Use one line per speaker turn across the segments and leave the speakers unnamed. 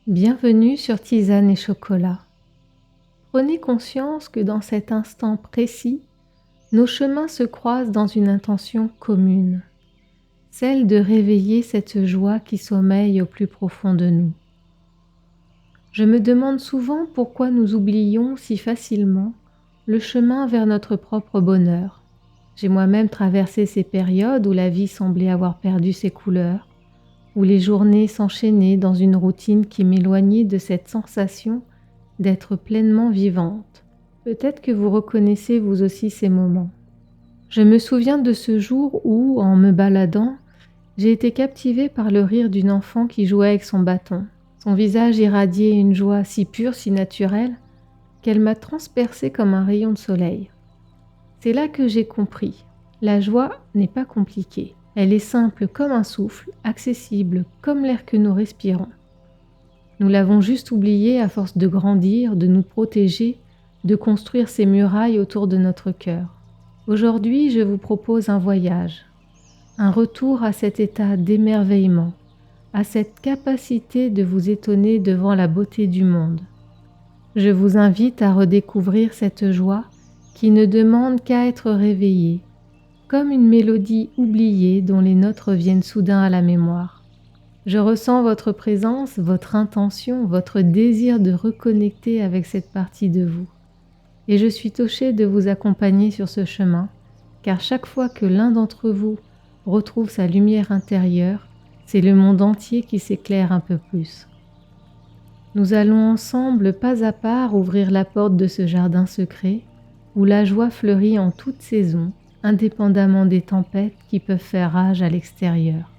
Bienvenue sur Tisane et Chocolat. Prenez conscience que dans cet instant précis, nos chemins se croisent dans une intention commune, celle de réveiller cette joie qui sommeille au plus profond de nous. Je me demande souvent pourquoi nous oublions si facilement le chemin vers notre propre bonheur. J'ai moi-même traversé ces périodes où la vie semblait avoir perdu ses couleurs, où les journées s'enchaînaient dans une routine qui m'éloignait de cette sensation d'être pleinement vivante. Peut-être que vous reconnaissez vous aussi ces moments. Je me souviens de ce jour où, en me baladant, j'ai été captivée par le rire d'une enfant qui jouait avec son bâton. Son visage irradiait une joie si pure, si naturelle, qu'elle m'a transpercée comme un rayon de soleil. C'est là que j'ai compris. La joie n'est pas compliquée. Elle est simple comme un souffle, accessible comme l'air que nous respirons. Nous l'avons juste oubliée à force de grandir, de nous protéger, de construire ces murailles autour de notre cœur. Aujourd'hui, je vous propose un voyage, un retour à cet état d'émerveillement, à cette capacité de vous étonner devant la beauté du monde. Je vous invite à redécouvrir cette joie qui ne demande qu'à être réveillée, comme une mélodie oubliée dont les notes reviennent soudain à la mémoire. Je ressens votre présence, votre intention, votre désir de reconnecter avec cette partie de vous. Et je suis touchée de vous accompagner sur ce chemin, car chaque fois que l'un d'entre vous retrouve sa lumière intérieure, c'est le monde entier qui s'éclaire un peu plus. Nous allons ensemble, pas à pas, ouvrir la porte de ce jardin secret, où la joie fleurit en toute saison, indépendamment des tempêtes qui peuvent faire rage à l'extérieur.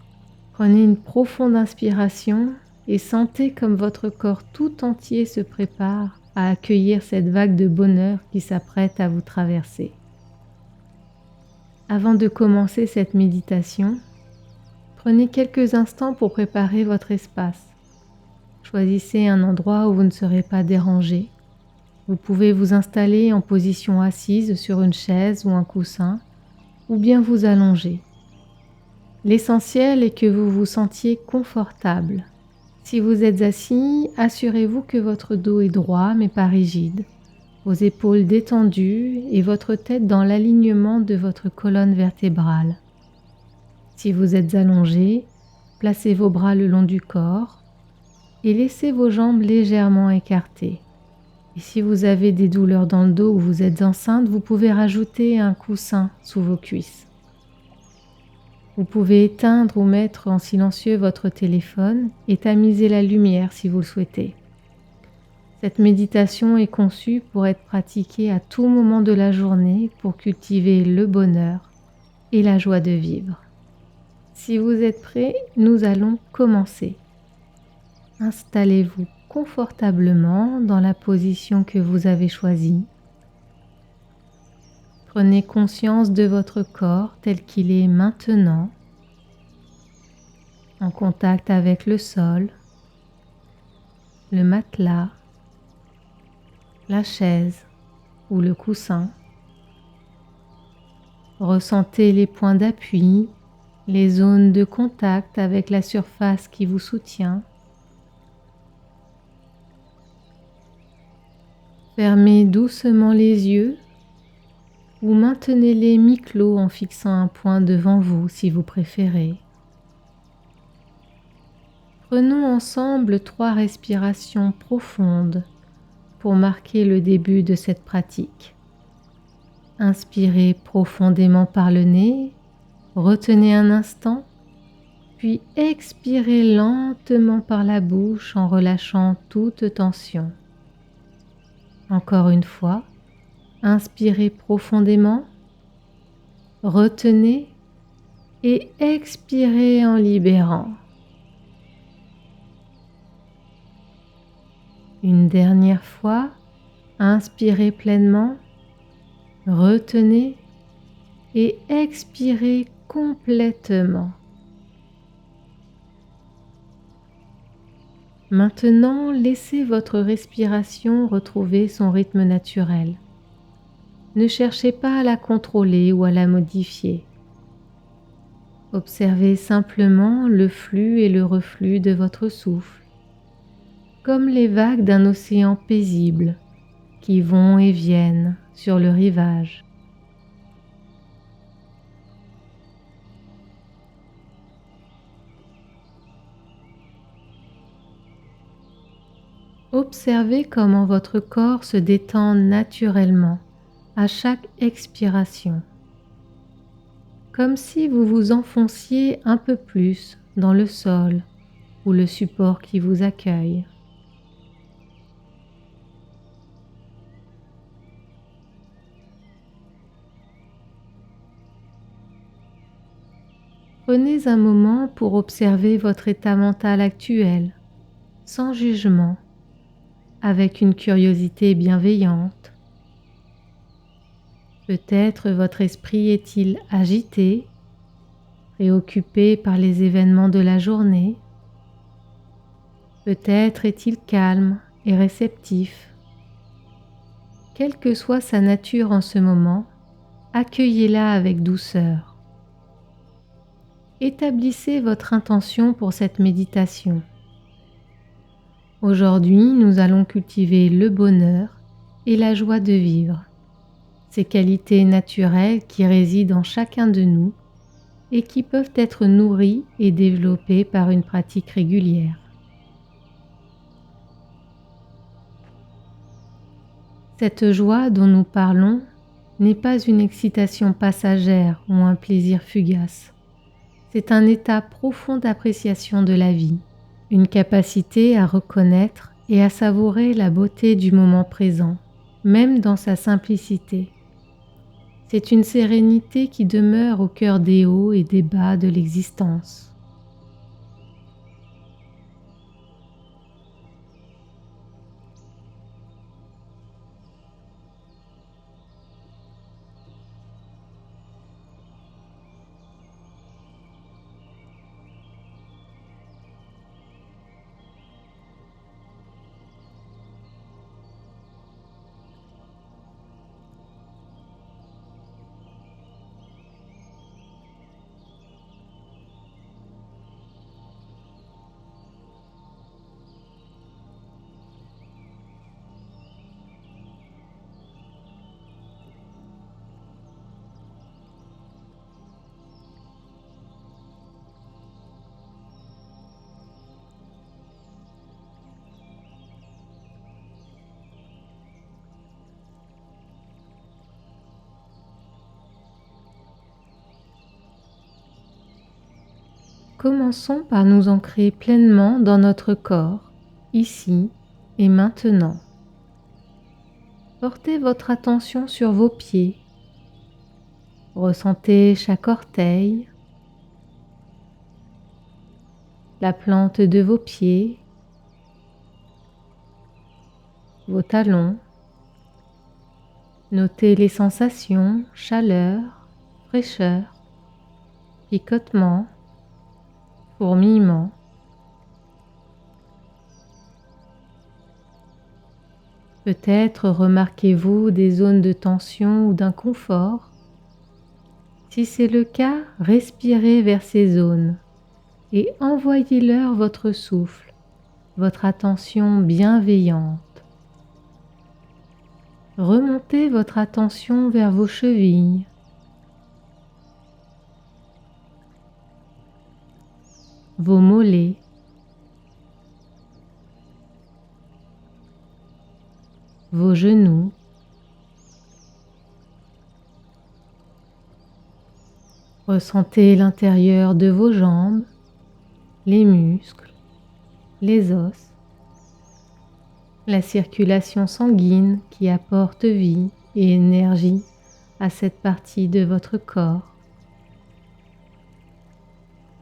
Prenez une profonde inspiration et sentez comme votre corps tout entier se prépare à accueillir cette vague de bonheur qui s'apprête à vous traverser. Avant de commencer cette méditation, prenez quelques instants pour préparer votre espace. Choisissez un endroit où vous ne serez pas dérangé. Vous pouvez vous installer en position assise sur une chaise ou un coussin, ou bien vous allonger. L'essentiel est que vous vous sentiez confortable. Si vous êtes assis, assurez-vous que votre dos est droit mais pas rigide, vos épaules détendues et votre tête dans l'alignement de votre colonne vertébrale. Si vous êtes allongé, placez vos bras le long du corps et laissez vos jambes légèrement écartées. Et si vous avez des douleurs dans le dos ou vous êtes enceinte, vous pouvez rajouter un coussin sous vos cuisses. Vous pouvez éteindre ou mettre en silencieux votre téléphone et tamiser la lumière si vous le souhaitez. Cette méditation est conçue pour être pratiquée à tout moment de la journée pour cultiver le bonheur et la joie de vivre. Si vous êtes prêts, nous allons commencer. Installez-vous confortablement dans la position que vous avez choisie. Prenez conscience de votre corps tel qu'il est maintenant, en contact avec le sol, le matelas, la chaise ou le coussin. Ressentez les points d'appui, les zones de contact avec la surface qui vous soutient. Fermez doucement les yeux ou maintenez-les mi-clos en fixant un point devant vous si vous préférez. Prenons ensemble 3 respirations profondes pour marquer le début de cette pratique. Inspirez profondément par le nez, retenez un instant, puis expirez lentement par la bouche en relâchant toute tension. Encore une fois, inspirez profondément, retenez et expirez en libérant. Une dernière fois, inspirez pleinement, retenez et expirez complètement. Maintenant, laissez votre respiration retrouver son rythme naturel. Ne cherchez pas à la contrôler ou à la modifier. Observez simplement le flux et le reflux de votre souffle. comme les vagues d'un océan paisible qui vont et viennent sur le rivage. Observez comment votre corps se détend naturellement à chaque expiration, comme si vous vous enfonciez un peu plus dans le sol ou le support qui vous accueille. Prenez un moment pour observer votre état mental actuel, sans jugement, avec une curiosité bienveillante. Peut-être votre esprit est-il agité, préoccupé par les événements de la journée. Peut-être est-il calme et réceptif. Quelle que soit sa nature en ce moment, accueillez-la avec douceur. Établissez votre intention pour cette méditation. Aujourd'hui, nous allons cultiver le bonheur et la joie de vivre, ces qualités naturelles qui résident en chacun de nous et qui peuvent être nourries et développées par une pratique régulière. Cette joie dont nous parlons n'est pas une excitation passagère ou un plaisir fugace. C'est un état profond d'appréciation de la vie, une capacité à reconnaître et à savourer la beauté du moment présent, même dans sa simplicité. C'est une sérénité qui demeure au cœur des hauts et des bas de l'existence. Commençons par nous ancrer pleinement dans notre corps, ici et maintenant. Portez votre attention sur vos pieds. Ressentez chaque orteil, la plante de vos pieds, vos talons. Notez les sensations, chaleur, fraîcheur, picotement, fourmillement. Peut-être remarquez-vous des zones de tension ou d'inconfort. Si c'est le cas, respirez vers ces zones et envoyez-leur votre souffle, votre attention bienveillante. Remontez votre attention vers vos chevilles, vos mollets, vos genoux, ressentez l'intérieur de vos jambes, les muscles, les os, la circulation sanguine qui apporte vie et énergie à cette partie de votre corps.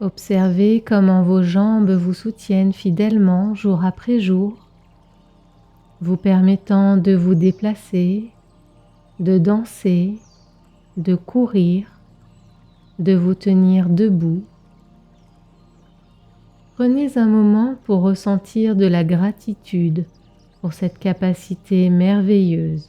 Observez comment vos jambes vous soutiennent fidèlement jour après jour, vous permettant de vous déplacer, de danser, de courir, de vous tenir debout. Prenez un moment pour ressentir de la gratitude pour cette capacité merveilleuse.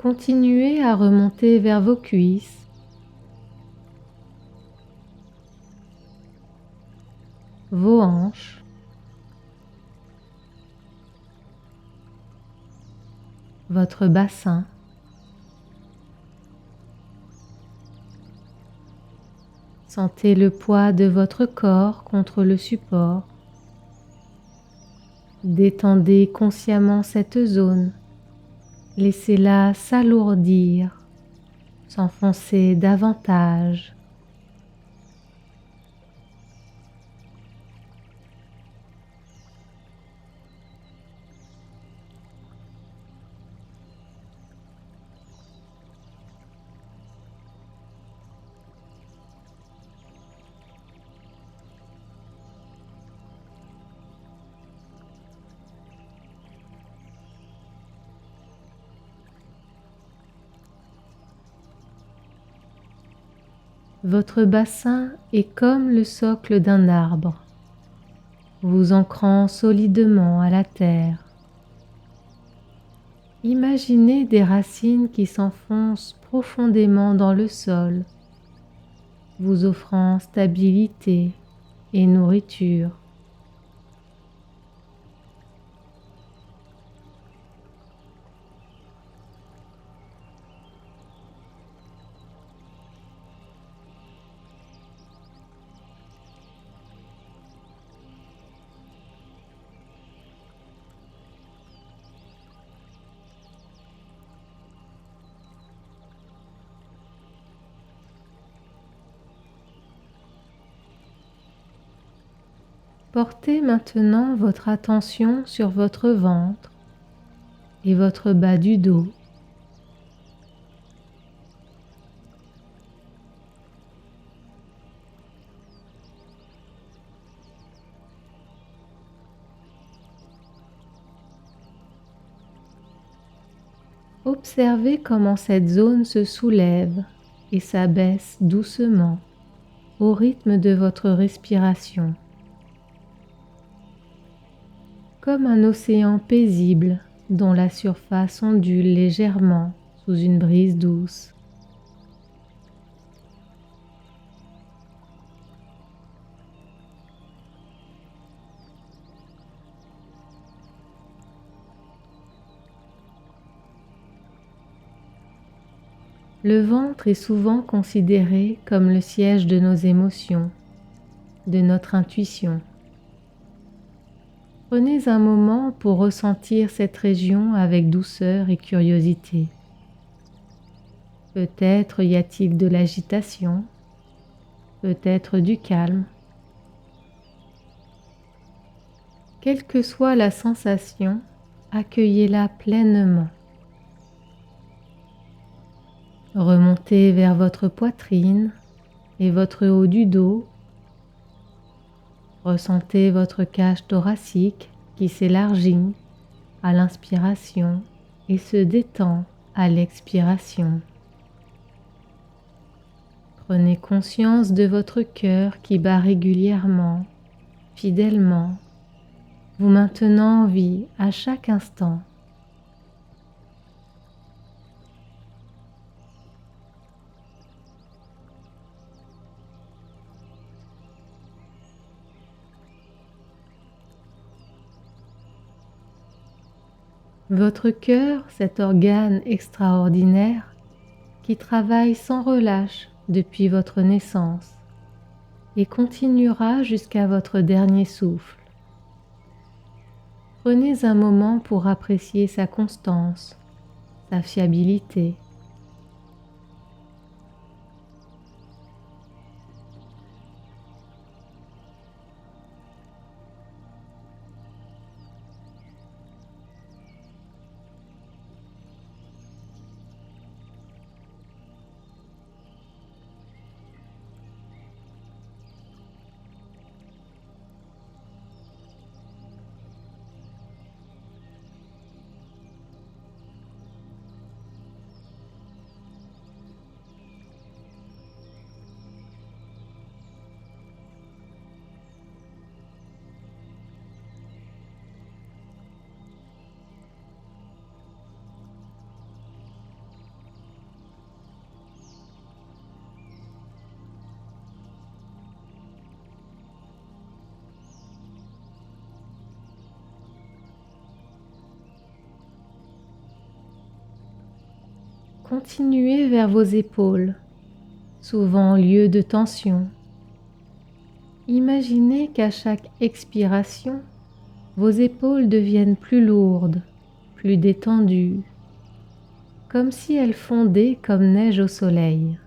Continuez à remonter vers vos cuisses, vos hanches, votre bassin. Sentez le poids de votre corps contre le support. Détendez consciemment cette zone. Laissez-la s'alourdir, s'enfoncer davantage. Votre bassin est comme le socle d'un arbre, vous ancrant solidement à la terre. Imaginez des racines qui s'enfoncent profondément dans le sol, vous offrant stabilité et nourriture. Portez maintenant votre attention sur votre ventre et votre bas du dos. Observez comment cette zone se soulève et s'abaisse doucement au rythme de votre respiration. Comme un océan paisible dont la surface ondule légèrement sous une brise douce. Le ventre est souvent considéré comme le siège de nos émotions, de notre intuition. Prenez un moment pour ressentir cette région avec douceur et curiosité. Peut-être y a-t-il de l'agitation, peut-être du calme. Quelle que soit la sensation, accueillez-la pleinement. Remontez vers votre poitrine et votre haut du dos. Ressentez votre cage thoracique qui s'élargit à l'inspiration et se détend à l'expiration. Prenez conscience de votre cœur qui bat régulièrement, fidèlement, vous maintenant en vie à chaque instant. Votre cœur, cet organe extraordinaire qui travaille sans relâche depuis votre naissance et continuera jusqu'à votre dernier souffle. Prenez un moment pour apprécier sa constance, sa fiabilité. Continuez vers vos épaules, souvent lieu de tension. Imaginez qu'à chaque expiration, vos épaules deviennent plus lourdes, plus détendues, comme si elles fondaient comme neige au soleil.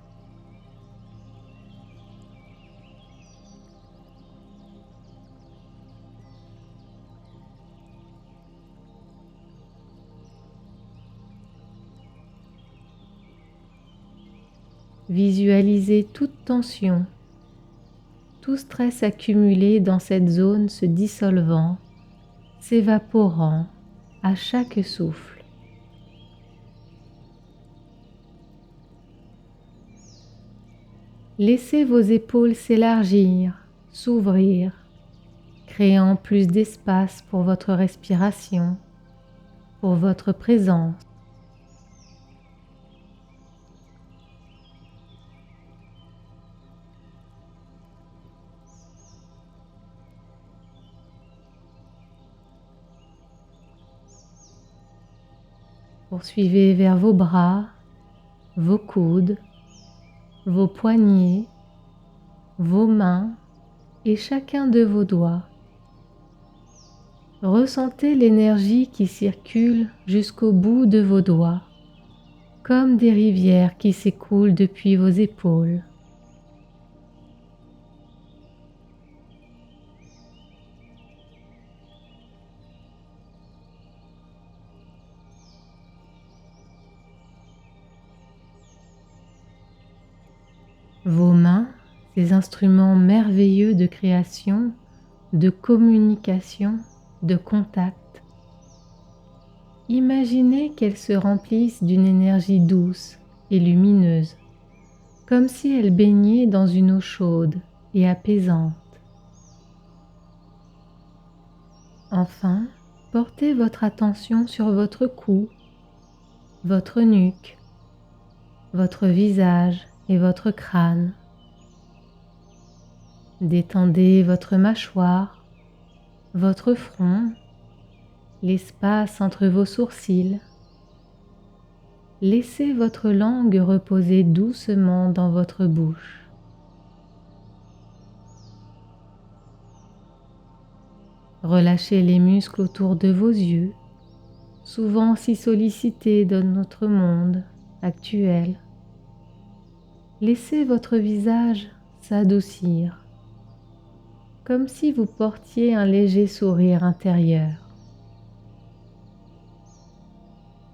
Visualisez toute tension, tout stress accumulé dans cette zone se dissolvant, s'évaporant à chaque souffle. Laissez vos épaules s'élargir, s'ouvrir, créant plus d'espace pour votre respiration, pour votre présence. Poursuivez vers vos bras, vos coudes, vos poignets, vos mains et chacun de vos doigts. Ressentez l'énergie qui circule jusqu'au bout de vos doigts, comme des rivières qui s'écoulent depuis vos épaules. Vos mains, ces instruments merveilleux de création, de communication, de contact. Imaginez qu'elles se remplissent d'une énergie douce et lumineuse, comme si elles baignaient dans une eau chaude et apaisante. Enfin, portez votre attention sur votre cou, votre nuque, votre visage et votre crâne. Détendez votre mâchoire, votre front, l'espace entre vos sourcils. Laissez votre langue reposer doucement dans votre bouche. Relâchez les muscles autour de vos yeux, souvent si sollicités dans notre monde actuel. Laissez votre visage s'adoucir, comme si vous portiez un léger sourire intérieur.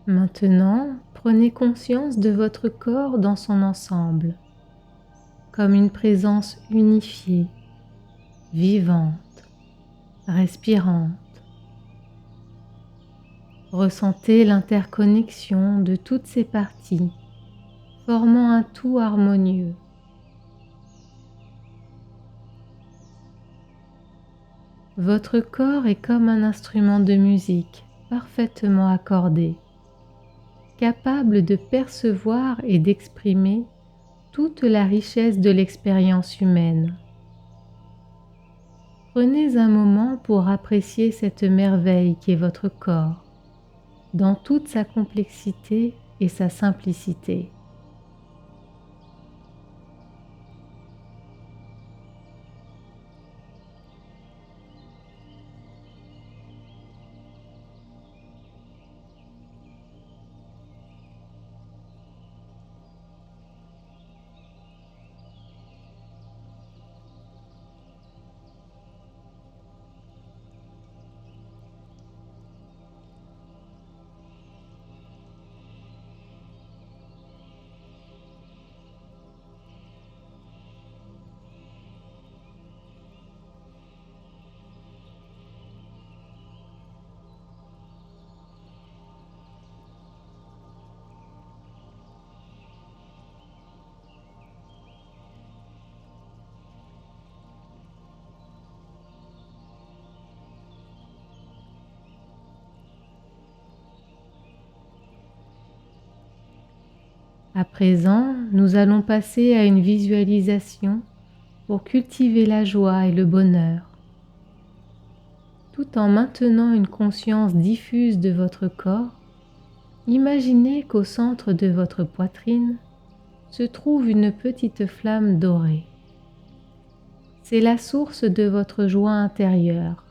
Maintenant, prenez conscience de votre corps dans son ensemble, comme une présence unifiée, vivante, respirante. Ressentez l'interconnexion de toutes ces parties, formant un tout harmonieux. Votre corps est comme un instrument de musique parfaitement accordé, capable de percevoir et d'exprimer toute la richesse de l'expérience humaine. Prenez un moment pour apprécier cette merveille qui est votre corps, dans toute sa complexité et sa simplicité. À présent, nous allons passer à une visualisation pour cultiver la joie et le bonheur, tout en maintenant une conscience diffuse de votre corps. Imaginez qu'au centre de votre poitrine se trouve une petite flamme dorée. C'est la source de votre joie intérieure,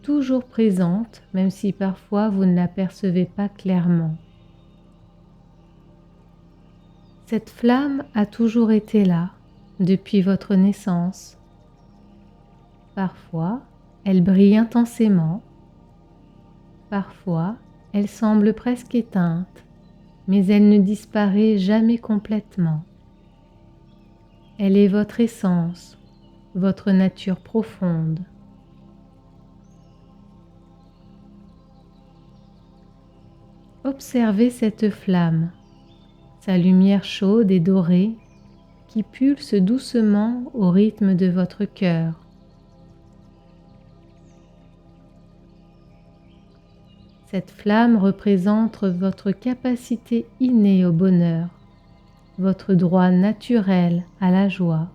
toujours présente même si parfois vous ne l'apercevez pas clairement. Cette flamme a toujours été là, depuis votre naissance. Parfois, elle brille intensément. Parfois, elle semble presque éteinte, mais elle ne disparaît jamais complètement. Elle est votre essence, votre nature profonde. Observez cette flamme, sa lumière chaude et dorée qui pulse doucement au rythme de votre cœur. Cette flamme représente votre capacité innée au bonheur, votre droit naturel à la joie.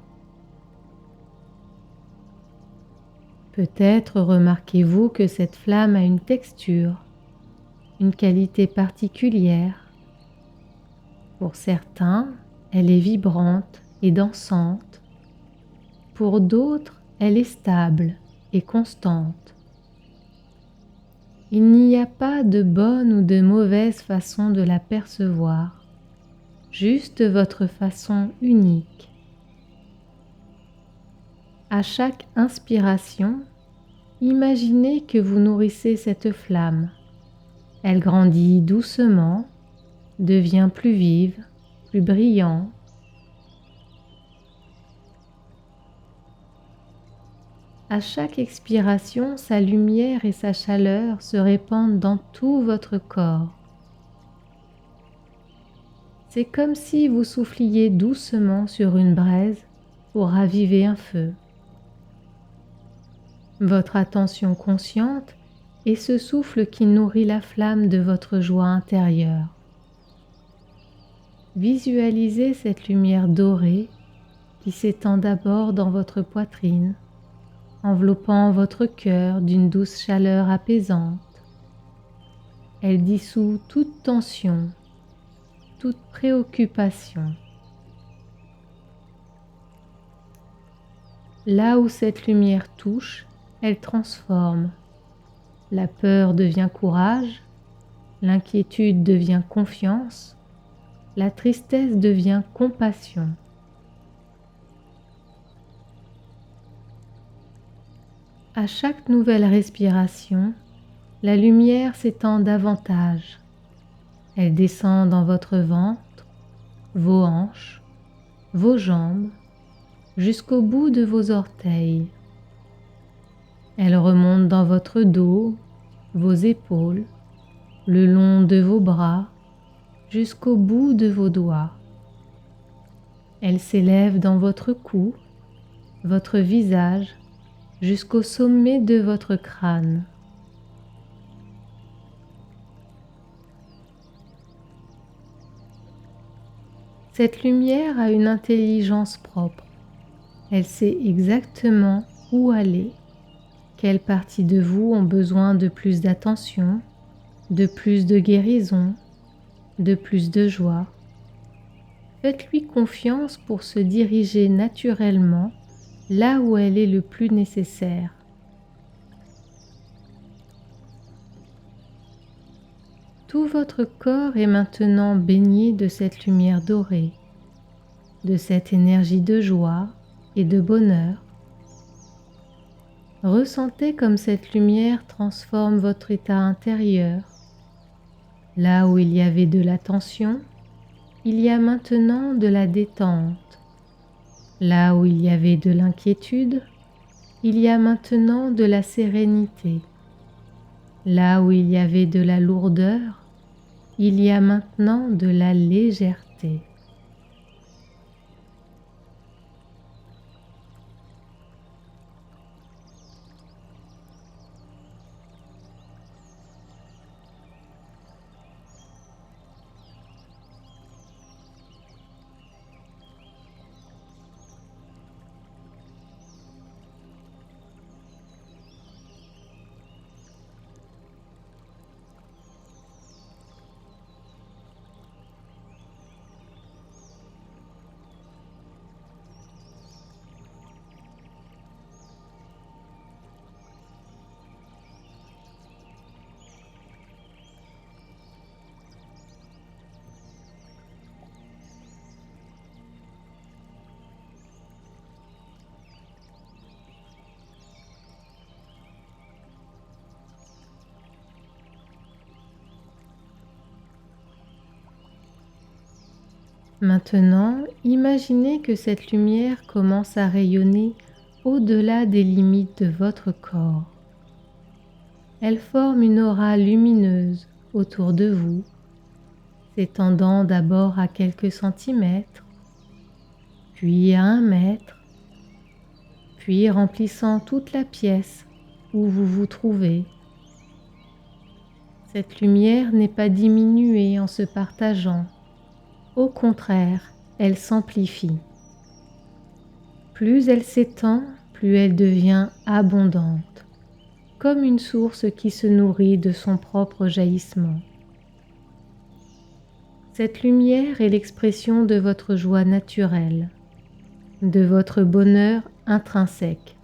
Peut-être remarquez-vous que cette flamme a une texture, une qualité particulière. Pour certains, elle est vibrante et dansante. Pour d'autres, elle est stable et constante. Il n'y a pas de bonne ou de mauvaise façon de la percevoir, juste votre façon unique. À chaque inspiration, imaginez que vous nourrissez cette flamme. Elle grandit doucement, devient plus vive, plus brillante. À chaque expiration, sa lumière et sa chaleur se répandent dans tout votre corps. C'est comme si vous souffliez doucement sur une braise pour raviver un feu. Votre attention consciente est ce souffle qui nourrit la flamme de votre joie intérieure. Visualisez cette lumière dorée qui s'étend d'abord dans votre poitrine, enveloppant votre cœur d'une douce chaleur apaisante. Elle dissout toute tension, toute préoccupation. Là où cette lumière touche, elle transforme. La peur devient courage, l'inquiétude devient confiance, la tristesse devient compassion. À chaque nouvelle respiration, la lumière s'étend davantage. Elle descend dans votre ventre, vos hanches, vos jambes, jusqu'au bout de vos orteils. Elle remonte dans votre dos, vos épaules, le long de vos bras, jusqu'au bout de vos doigts. Elle s'élève dans votre cou, votre visage, jusqu'au sommet de votre crâne. Cette lumière a une intelligence propre. Elle sait exactement où aller, quelles parties de vous ont besoin de plus d'attention, de plus de guérison, de plus de joie. Faites-lui confiance pour se diriger naturellement là où elle est le plus nécessaire. Tout votre corps est maintenant baigné de cette lumière dorée, de cette énergie de joie et de bonheur. Ressentez comme cette lumière transforme votre état intérieur. Là où il y avait de la tension, il y a maintenant de la détente. Là où il y avait de l'inquiétude, il y a maintenant de la sérénité. Là où il y avait de la lourdeur, il y a maintenant de la légèreté. Maintenant, imaginez que cette lumière commence à rayonner au-delà des limites de votre corps. Elle forme une aura lumineuse autour de vous, s'étendant d'abord à quelques centimètres, puis à 1 mètre, puis remplissant toute la pièce où vous vous trouvez. Cette lumière n'est pas diminuée en se partageant, au contraire, elle s'amplifie. Plus elle s'étend, plus elle devient abondante, comme une source qui se nourrit de son propre jaillissement. Cette lumière est l'expression de votre joie naturelle, de votre bonheur intrinsèque.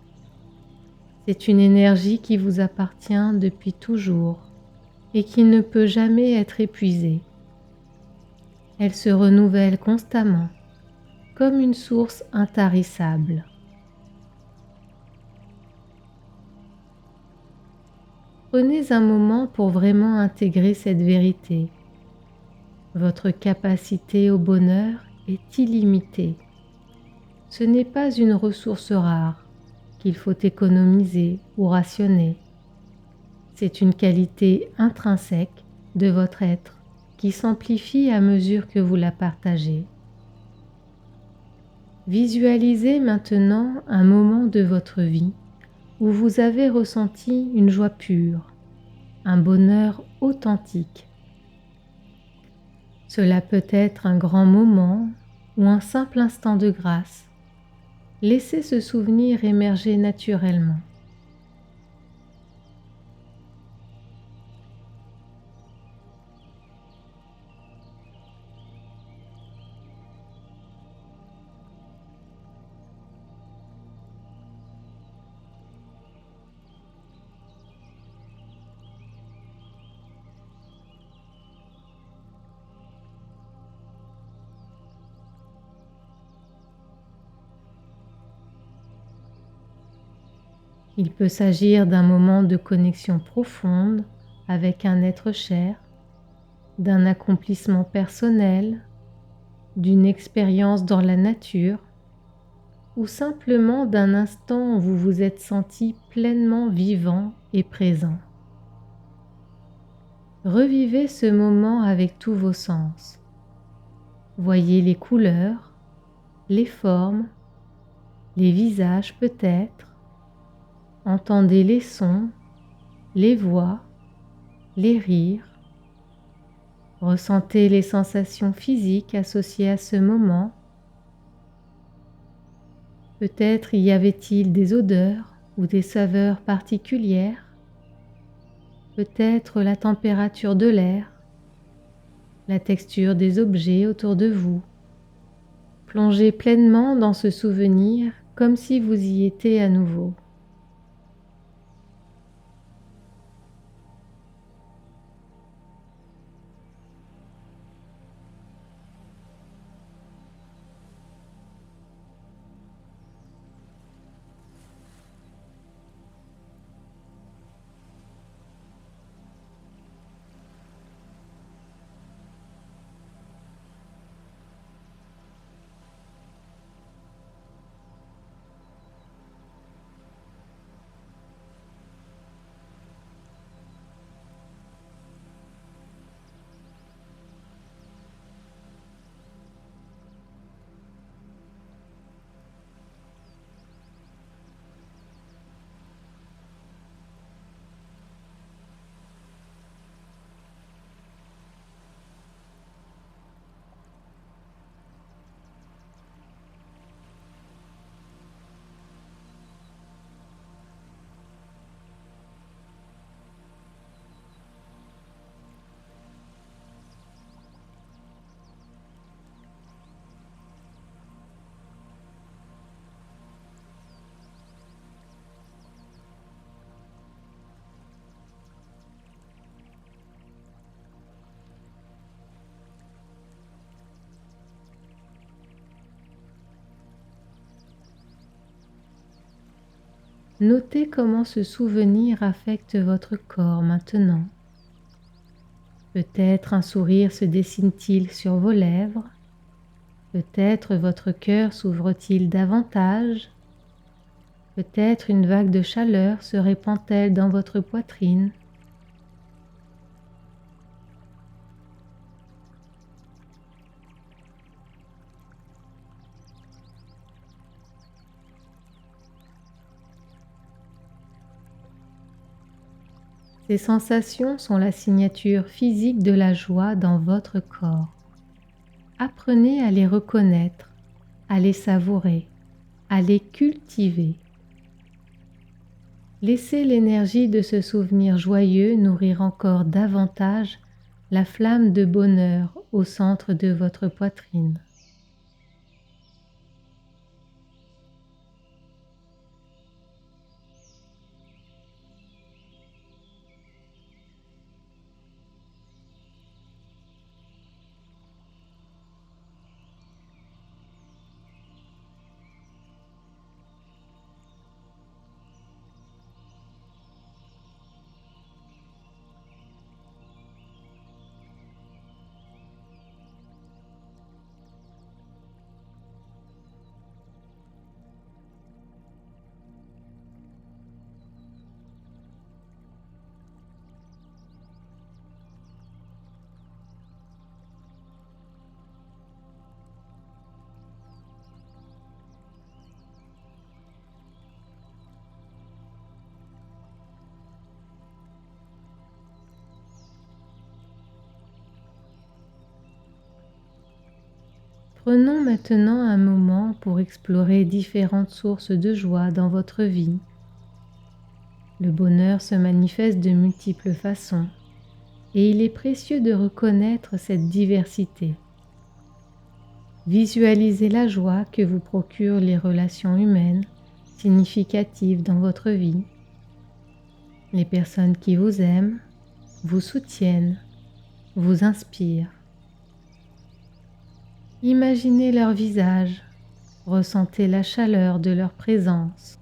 C'est une énergie qui vous appartient depuis toujours et qui ne peut jamais être épuisée. Elle se renouvelle constamment, comme une source intarissable. Prenez un moment pour vraiment intégrer cette vérité. Votre capacité au bonheur est illimitée. Ce n'est pas une ressource rare qu'il faut économiser ou rationner. C'est une qualité intrinsèque de votre être qui s'amplifie à mesure que vous la partagez. Visualisez maintenant un moment de votre vie où vous avez ressenti une joie pure, un bonheur authentique. Cela peut être un grand moment ou un simple instant de grâce. Laissez ce souvenir émerger naturellement. Il peut s'agir d'un moment de connexion profonde avec un être cher, d'un accomplissement personnel, d'une expérience dans la nature ou simplement d'un instant où vous vous êtes senti pleinement vivant et présent. Revivez ce moment avec tous vos sens. Voyez les couleurs, les formes, les visages peut-être. Entendez les sons, les voix, les rires. Ressentez les sensations physiques associées à ce moment. Peut-être y avait-il des odeurs ou des saveurs particulières. Peut-être la température de l'air, la texture des objets autour de vous. Plongez pleinement dans ce souvenir comme si vous y étiez à nouveau. Notez comment ce souvenir affecte votre corps maintenant. Peut-être un sourire se dessine-t-il sur vos lèvres, Peut-être votre cœur s'ouvre-t-il davantage. Peut-être une vague de chaleur se répand-elle dans votre poitrine. Ces sensations sont la signature physique de la joie dans votre corps. Apprenez à les reconnaître, à les savourer, à les cultiver. Laissez l'énergie de ce souvenir joyeux nourrir encore davantage la flamme de bonheur au centre de votre poitrine. Prenons maintenant un moment pour explorer différentes sources de joie dans votre vie. Le bonheur se manifeste de multiples façons et il est précieux de reconnaître cette diversité. Visualisez la joie que vous procurent les relations humaines significatives dans votre vie. Les personnes qui vous aiment, vous soutiennent, vous inspirent. Imaginez leur visage, ressentez la chaleur de leur présence.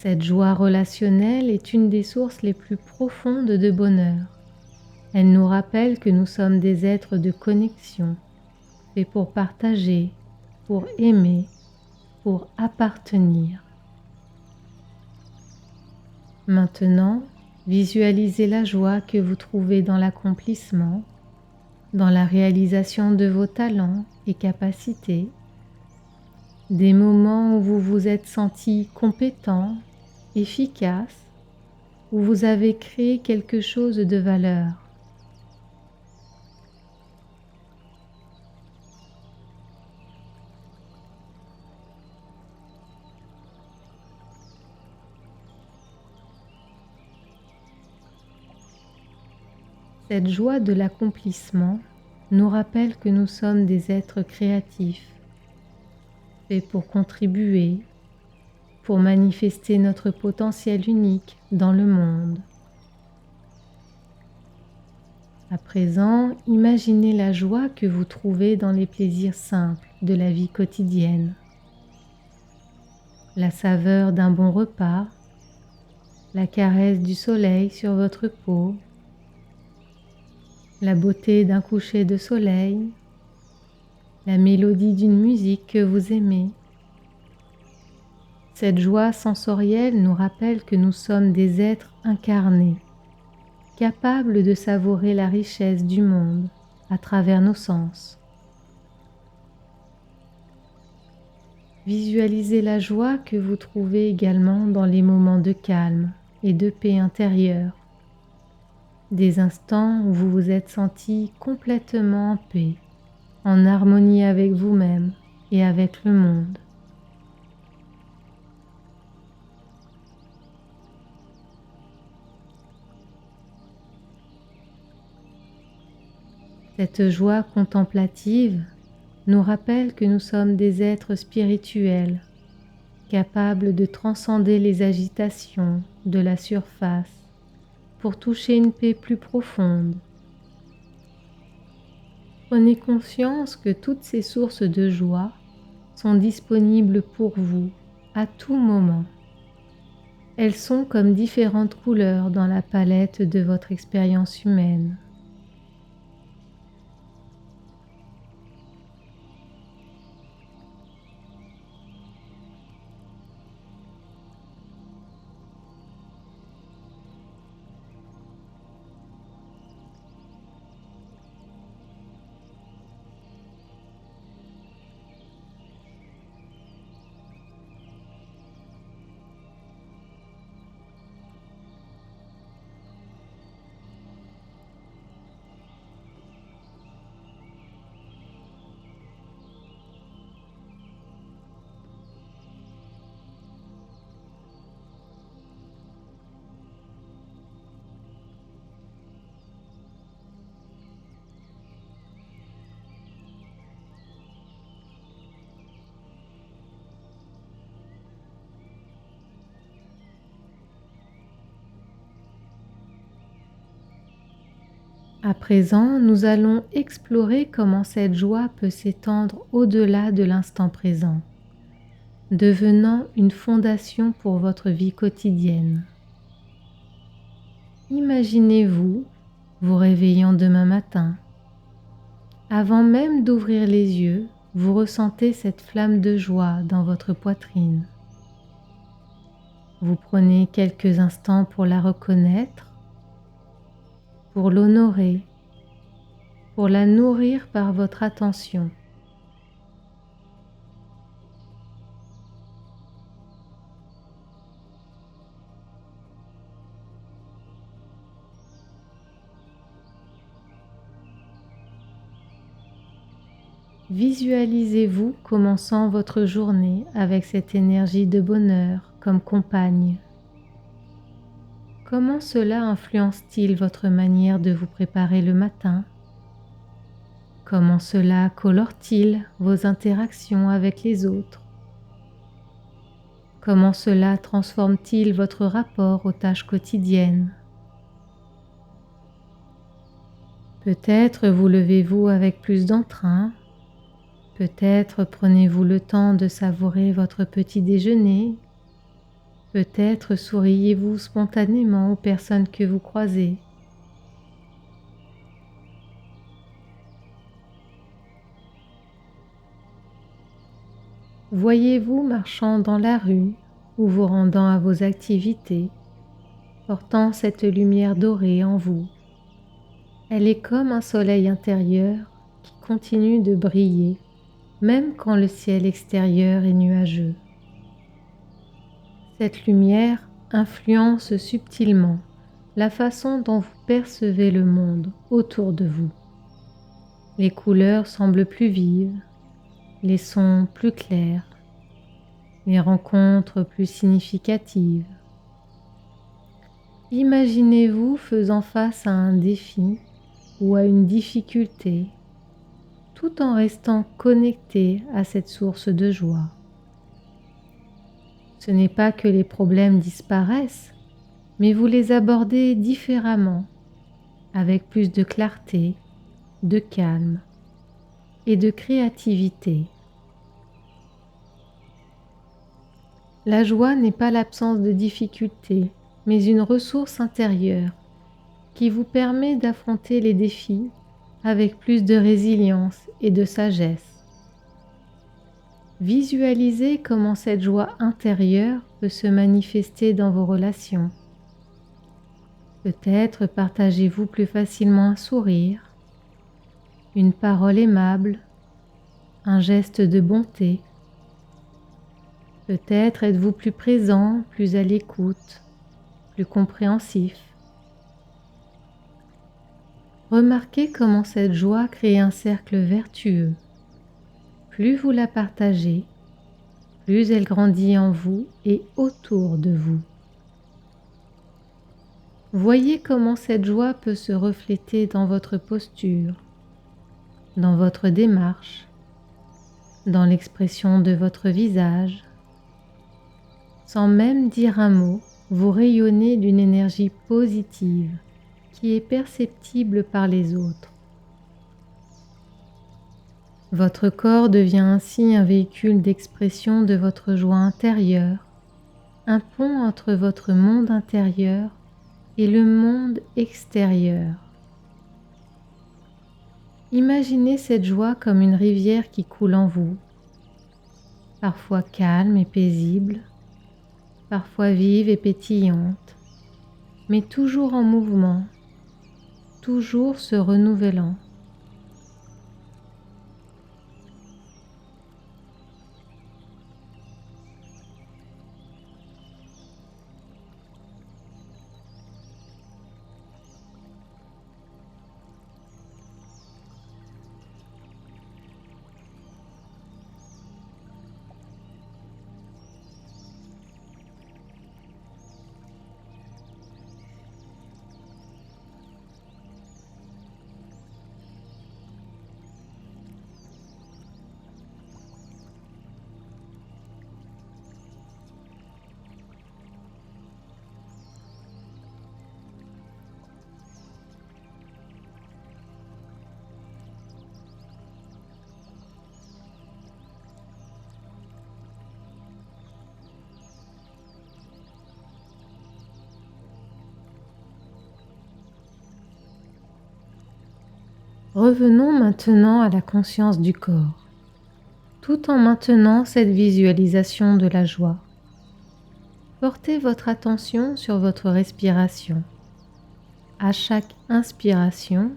Cette joie relationnelle est une des sources les plus profondes de bonheur. Elle nous rappelle que nous sommes des êtres de connexion, faits pour partager, pour aimer, pour appartenir. Maintenant, visualisez la joie que vous trouvez dans l'accomplissement, dans la réalisation de vos talents et capacités, des moments où vous vous êtes senti compétent, efficace, où vous avez créé quelque chose de valeur. Cette joie de l'accomplissement nous rappelle que nous sommes des êtres créatifs, faits pour contribuer, pour manifester notre potentiel unique dans le monde. À présent, imaginez la joie que vous trouvez dans les plaisirs simples de la vie quotidienne. La saveur d'un bon repas, la caresse du soleil sur votre peau, la beauté d'un coucher de soleil, la mélodie d'une musique que vous aimez. Cette joie sensorielle nous rappelle que nous sommes des êtres incarnés, capables de savourer la richesse du monde à travers nos sens. Visualisez la joie que vous trouvez également dans les moments de calme et de paix intérieure, des instants où vous vous êtes senti complètement en paix, en harmonie avec vous-même et avec le monde. Cette joie contemplative nous rappelle que nous sommes des êtres spirituels, capables de transcender les agitations de la surface pour toucher une paix plus profonde. Prenez conscience que toutes ces sources de joie sont disponibles pour vous à tout moment. Elles sont comme différentes couleurs dans la palette de votre expérience humaine. À présent, nous allons explorer comment cette joie peut s'étendre au-delà de l'instant présent, devenant une fondation pour votre vie quotidienne. Imaginez-vous vous réveillant demain matin. Avant même d'ouvrir les yeux, vous ressentez cette flamme de joie dans votre poitrine. Vous prenez quelques instants pour la reconnaître, pour l'honorer, pour la nourrir par votre attention. Visualisez-vous commençant votre journée avec cette énergie de bonheur comme compagne. Comment cela influence-t-il votre manière de vous préparer le matin? Comment cela colore-t-il vos interactions avec les autres? Comment cela transforme-t-il votre rapport aux tâches quotidiennes? Peut-être vous levez-vous avec plus d'entrain. Peut-être prenez-vous le temps de savourer votre petit déjeuner. Peut-être souriez-vous spontanément aux personnes que vous croisez. Voyez-vous marchant dans la rue ou vous rendant à vos activités, portant cette lumière dorée en vous. Elle est comme un soleil intérieur qui continue de briller, même quand le ciel extérieur est nuageux. Cette lumière influence subtilement la façon dont vous percevez le monde autour de vous. Les couleurs semblent plus vives, les sons plus clairs, les rencontres plus significatives. Imaginez-vous faisant face à un défi ou à une difficulté, tout en restant connecté à cette source de joie. Ce n'est pas que les problèmes disparaissent, mais vous les abordez différemment, avec plus de clarté, de calme et de créativité. La joie n'est pas l'absence de difficultés, mais une ressource intérieure qui vous permet d'affronter les défis avec plus de résilience et de sagesse. Visualisez comment cette joie intérieure peut se manifester dans vos relations. Peut-être partagez-vous plus facilement un sourire, une parole aimable, un geste de bonté. Peut-être êtes-vous plus présent, plus à l'écoute, plus compréhensif. Remarquez comment cette joie crée un cercle vertueux. Plus vous la partagez, plus elle grandit en vous et autour de vous. Voyez comment cette joie peut se refléter dans votre posture, dans votre démarche, dans l'expression de votre visage. Sans même dire un mot, vous rayonnez d'une énergie positive qui est perceptible par les autres. Votre corps devient ainsi un véhicule d'expression de votre joie intérieure, un pont entre votre monde intérieur et le monde extérieur. Imaginez cette joie comme une rivière qui coule en vous, parfois calme et paisible, parfois vive et pétillante, mais toujours en mouvement, toujours se renouvelant. Revenons maintenant à la conscience du corps, tout en maintenant cette visualisation de la joie. Portez votre attention sur votre respiration. À chaque inspiration,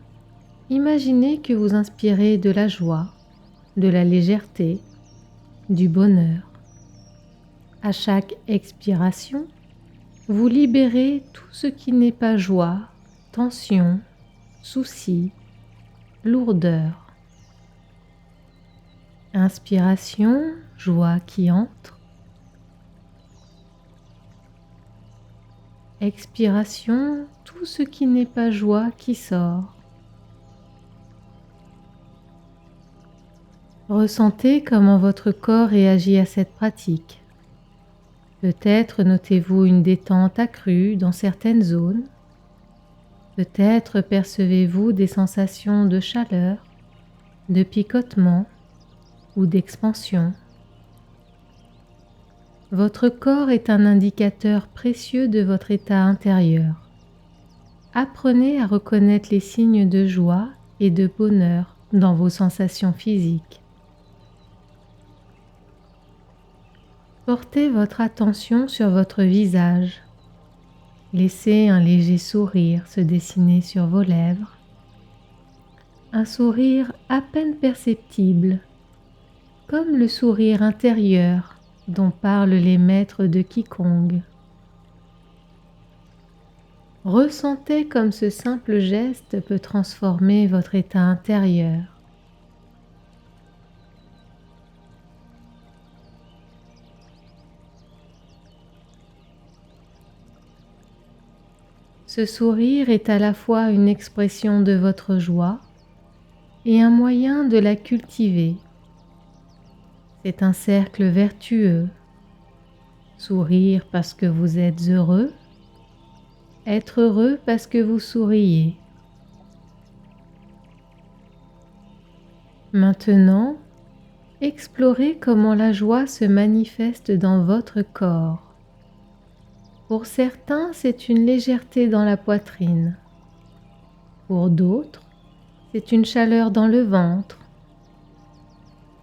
imaginez que vous inspirez de la joie, de la légèreté, du bonheur. À chaque expiration, vous libérez tout ce qui n'est pas joie, tension, souci, lourdeur. Inspiration, joie qui entre. Expiration, tout ce qui n'est pas joie qui sort. Ressentez comment votre corps réagit à cette pratique. Peut-être notez-vous une détente accrue dans certaines zones. Peut-être percevez-vous des sensations de chaleur, de picotement ou d'expansion. Votre corps est un indicateur précieux de votre état intérieur. Apprenez à reconnaître les signes de joie et de bonheur dans vos sensations physiques. Portez votre attention sur votre visage. Laissez un léger sourire se dessiner sur vos lèvres. Un sourire à peine perceptible, comme le sourire intérieur dont parlent les maîtres de Qigong. Ressentez comme ce simple geste peut transformer votre état intérieur. Ce sourire est à la fois une expression de votre joie et un moyen de la cultiver. C'est un cercle vertueux. Sourire parce que vous êtes heureux, être heureux parce que vous souriez. Maintenant, explorez comment la joie se manifeste dans votre corps. Pour certains, c'est une légèreté dans la poitrine. Pour d'autres, c'est une chaleur dans le ventre.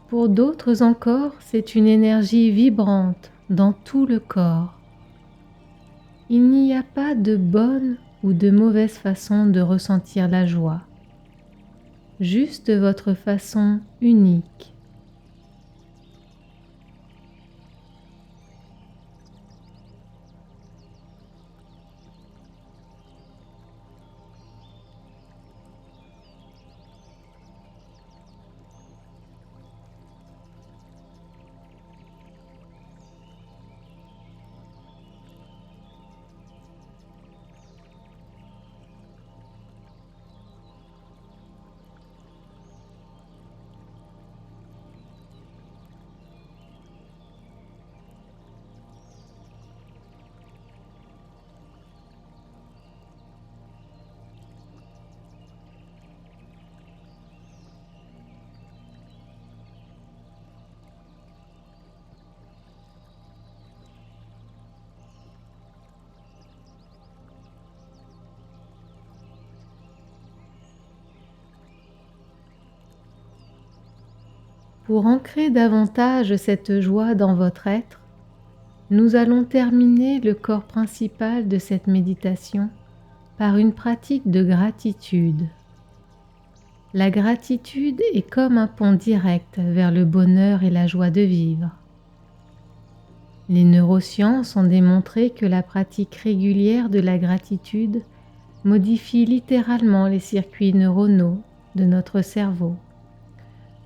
Pour d'autres encore, c'est une énergie vibrante dans tout le corps. Il n'y a pas de bonne ou de mauvaise façon de ressentir la joie, juste votre façon unique. Pour ancrer davantage cette joie dans votre être, nous allons terminer le corps principal de cette méditation par une pratique de gratitude. La gratitude est comme un pont direct vers le bonheur et la joie de vivre. Les neurosciences ont démontré que la pratique régulière de la gratitude modifie littéralement les circuits neuronaux de notre cerveau,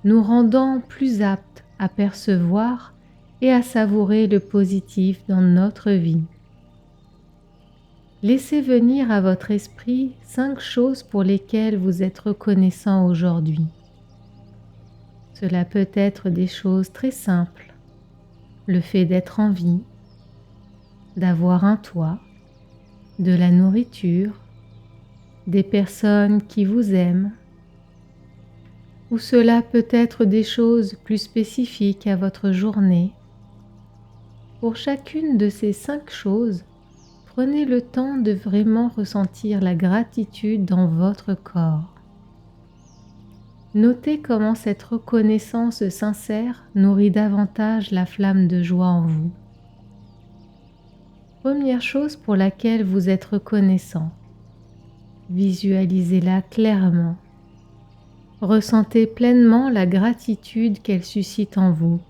nous rendant plus aptes à percevoir et à savourer le positif dans notre vie. Laissez venir à votre esprit 5 choses pour lesquelles vous êtes reconnaissant aujourd'hui. Cela peut être des choses très simples, le fait d'être en vie, d'avoir un toit, de la nourriture, des personnes qui vous aiment, ou cela peut être des choses plus spécifiques à votre journée. Pour chacune de ces 5 choses, prenez le temps de vraiment ressentir la gratitude dans votre corps. Notez comment cette reconnaissance sincère nourrit davantage la flamme de joie en vous. Première chose pour laquelle vous êtes reconnaissant. Visualisez-la clairement. Ressentez pleinement la gratitude qu'elle suscite en vous.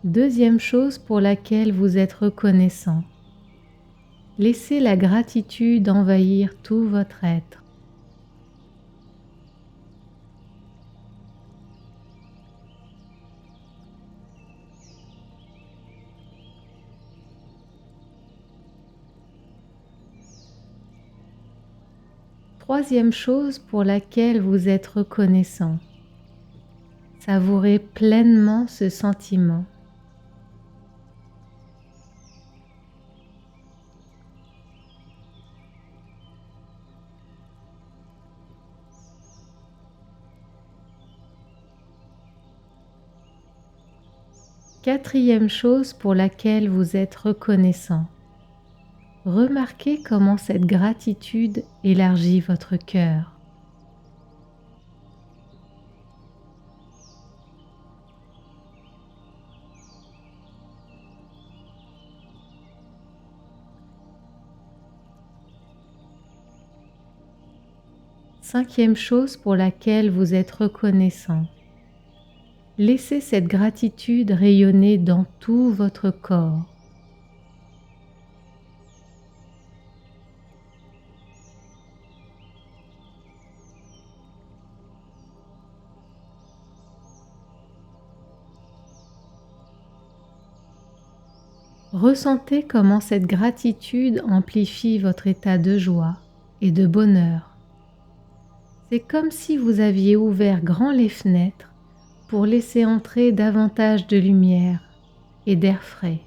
Deuxième chose pour laquelle vous êtes reconnaissant. Laissez la gratitude envahir tout votre être. Troisième chose pour laquelle vous êtes reconnaissant. Savourez pleinement ce sentiment. Quatrième chose pour laquelle vous êtes reconnaissant. Remarquez comment cette gratitude élargit votre cœur. Cinquième chose pour laquelle vous êtes reconnaissant. Laissez cette gratitude rayonner dans tout votre corps. Ressentez comment cette gratitude amplifie votre état de joie et de bonheur. C'est comme si vous aviez ouvert grand les fenêtres pour laisser entrer davantage de lumière et d'air frais.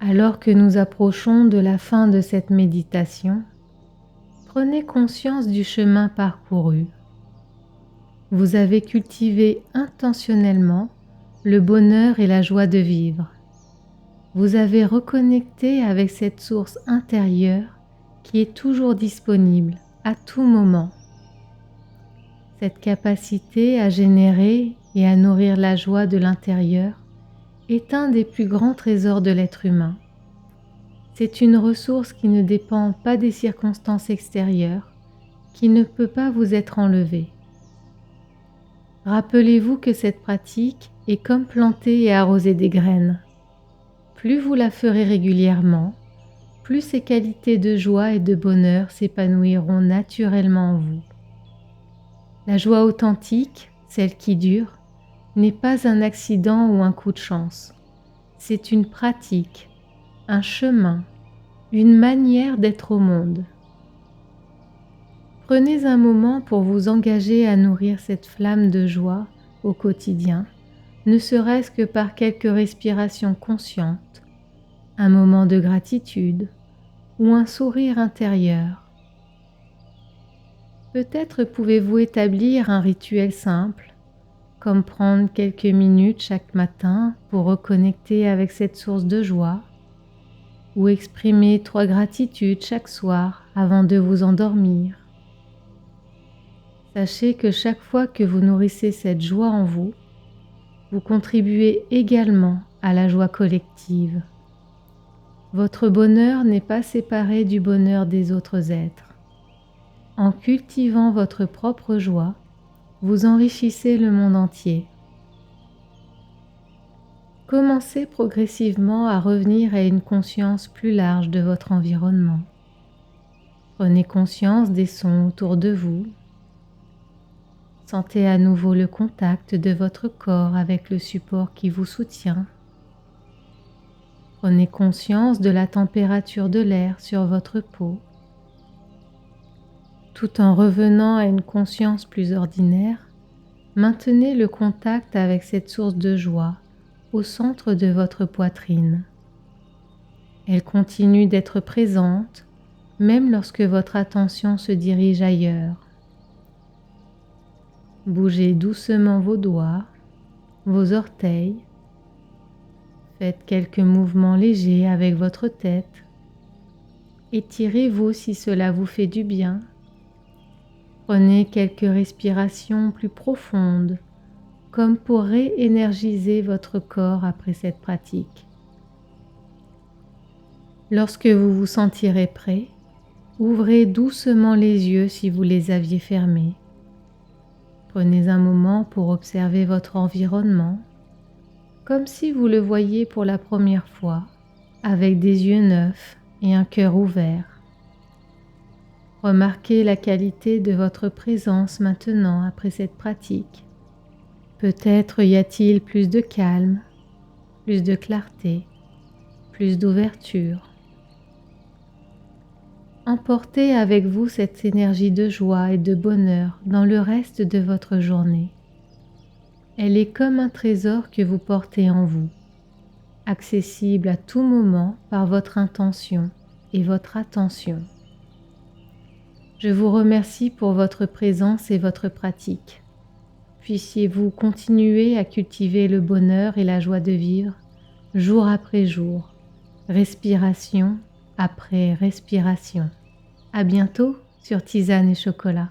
Alors que nous approchons de la fin de cette méditation, prenez conscience du chemin parcouru. Vous avez cultivé intentionnellement le bonheur et la joie de vivre. Vous avez reconnecté avec cette source intérieure qui est toujours disponible à tout moment. Cette capacité à générer et à nourrir la joie de l'intérieur est un des plus grands trésors de l'être humain. C'est une ressource qui ne dépend pas des circonstances extérieures, qui ne peut pas vous être enlevée. Rappelez-vous que cette pratique est comme planter et arroser des graines. Plus vous la ferez régulièrement, plus ces qualités de joie et de bonheur s'épanouiront naturellement en vous. La joie authentique, celle qui dure, n'est pas un accident ou un coup de chance. C'est une pratique, un chemin, une manière d'être au monde. Prenez un moment pour vous engager à nourrir cette flamme de joie au quotidien, ne serait-ce que par quelques respirations conscientes, un moment de gratitude ou un sourire intérieur. Peut-être pouvez-vous établir un rituel simple, comme prendre quelques minutes chaque matin pour reconnecter avec cette source de joie, ou exprimer 3 gratitudes chaque soir avant de vous endormir. Sachez que chaque fois que vous nourrissez cette joie en vous, vous contribuez également à la joie collective. Votre bonheur n'est pas séparé du bonheur des autres êtres. En cultivant votre propre joie, vous enrichissez le monde entier. Commencez progressivement à revenir à une conscience plus large de votre environnement. Prenez conscience des sons autour de vous. Sentez à nouveau le contact de votre corps avec le support qui vous soutient. Prenez conscience de la température de l'air sur votre peau. Tout en revenant à une conscience plus ordinaire, maintenez le contact avec cette source de joie au centre de votre poitrine. Elle continue d'être présente même lorsque votre attention se dirige ailleurs. Bougez doucement vos doigts, vos orteils. Faites quelques mouvements légers avec votre tête. Étirez-vous si cela vous fait du bien. Prenez quelques respirations plus profondes, comme pour réénergiser votre corps après cette pratique. Lorsque vous vous sentirez prêt, ouvrez doucement les yeux si vous les aviez fermés. Prenez un moment pour observer votre environnement, comme si vous le voyiez pour la première fois, avec des yeux neufs et un cœur ouvert. Remarquez la qualité de votre présence maintenant après cette pratique. Peut-être y a-t-il plus de calme, plus de clarté, plus d'ouverture. Emportez avec vous cette énergie de joie et de bonheur dans le reste de votre journée. Elle est comme un trésor que vous portez en vous, accessible à tout moment par votre intention et votre attention. Je vous remercie pour votre présence et votre pratique. Puissiez-vous continuer à cultiver le bonheur et la joie de vivre, jour après jour, respiration après respiration. À bientôt sur Tisane et Chocolat.